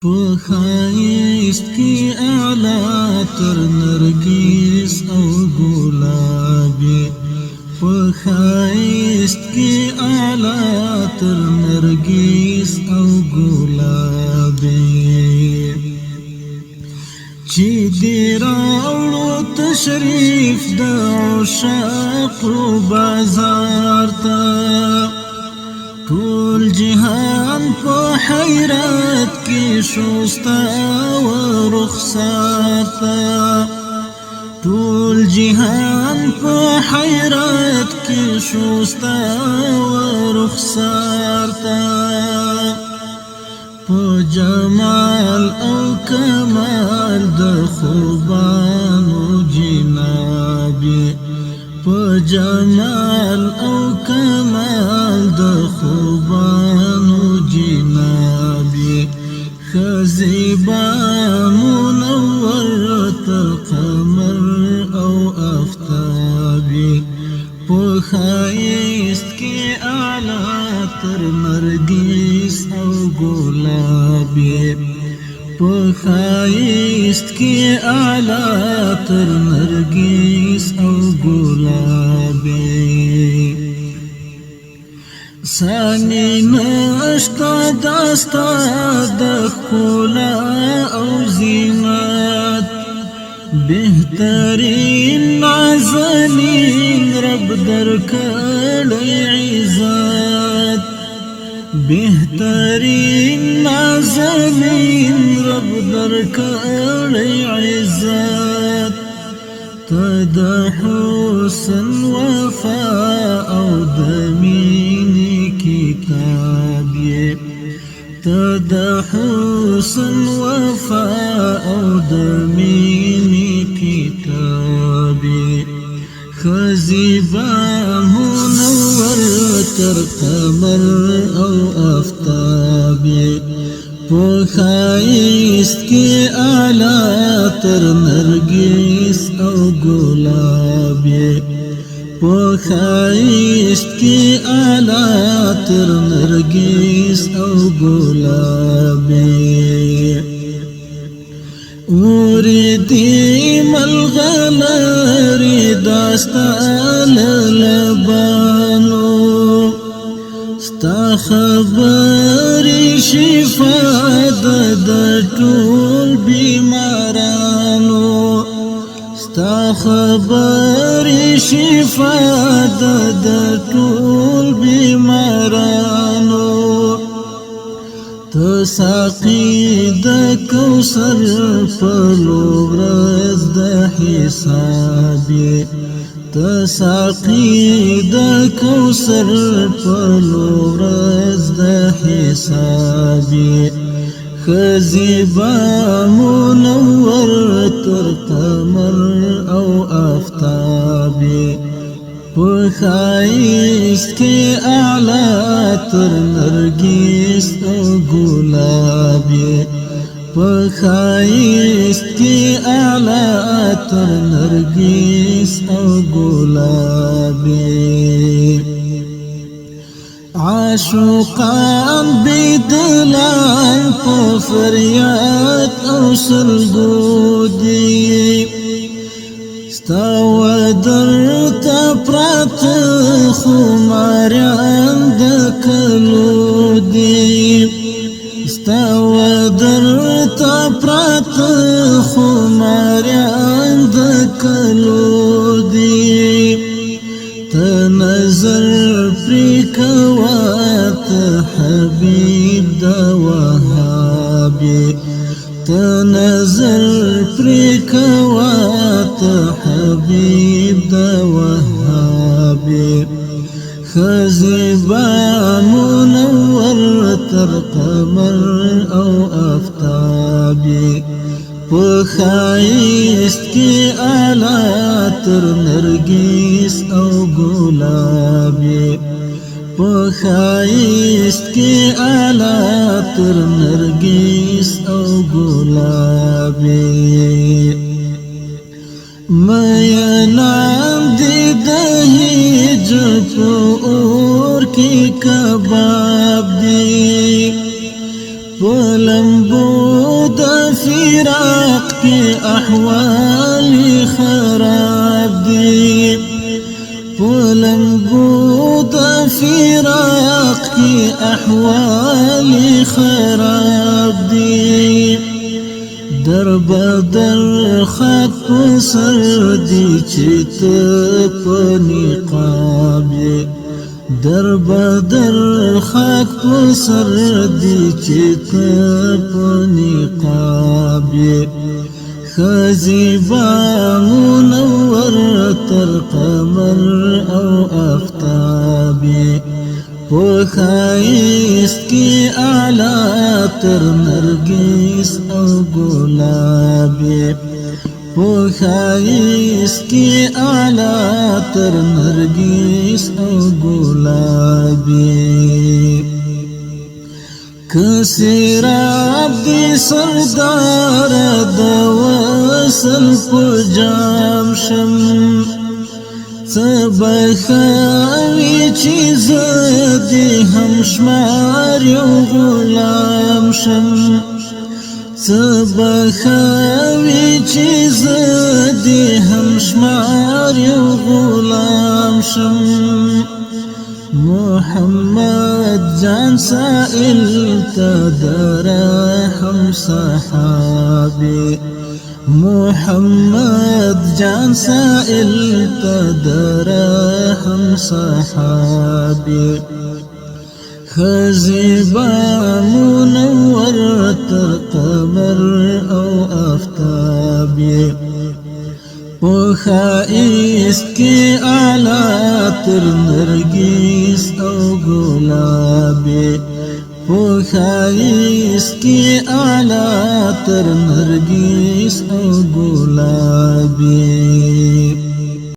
په ښایست کې اعلی تر نرګس او ګلابي په ښایست کې اعلی تر نرګس او ګلابي چې دې راوړو تشریف د عشاقو بازار ته ټول جهان په حیرت کې شوستا و رخسار ته ټول جهان په حیرت کې شوستا و رخسار ته په جمال او کمال د خوبانو جنابي په جمال او کمال د خوبانو جنابي خزیبا منور تر قمر او افتابي په ښایست کې اعلی تر نرګس او ګلابي په ښایست کې اعلی تر نرګس او ګلابي ثاني نشتا داستا د ښکلا او زینت بهترین نازنین رب درکړی عزت بهترین نازنین رب درکړی عزت ته د حسن وفا او د مینې کتاب یې ته د حسن وفا او د مینې کتاب یې خزیبا منور تر قمر او افتاب یې په ښایست کې اعلی تر نرګس او ګلابي په ښایست کې اعلی تر نرګس او ګلابي وردي ملغلري داستا للبانو ستا خبري شفا د ټول بیمارانو ستا خبري شفا د ټول بیمارانو ته ساقي د کوثر په ورځ د حساب ته ساقي د کوثر په ورځ د حساب خزیبا منور تر قمر او افتاب په ښایست کې اعلی تر نرګس او ګلابي په ښایست کې اعلی تر نرګس او ګلابي عاشقان بدلان په فریاد او سرګودي ستا ودر ته پراته خماریان د کلو دي ستا ودر ته پراته خماریان د کلو دي ته نظر پرې کوه ته حبیب د وهابي ته نظر پرې کوه ته حبیب د وهابي خزیبا منور تر قمر او افتابي په ښایست کې اعلی تر نرګس او ګلابي په ښایست کې اعلی تر نرګس او ګلابي مینان دې د هجر په اور کې کباب دي په لمبو فراق کی احوال خراب دی پلنگو دا فراق کی احوال خراب دی در بدر خاک پسر دی چیت پنقاب در بدر خاک پسر دی چیت پنقاب خزیبا منور تر قمر او افتاب پخایست کی اعلی تر نرگس او گلاب پخایست کی اعلی تر نرگس او گلاب کسراب دی سردار د وصل پجام شم سبخاوی چیز دی هم شمار یو غلام شم سبخاوی چیز دی هم شمار یو غلام شم محمد جان سائل تدرحم صحابي محمد جان سائل تدرحم صحابي خزيبا منور تر قمر او افتابي پخایست کی اعلی تر نرگس او گلاب پخایست کی اعلی تر نرگس او گلاب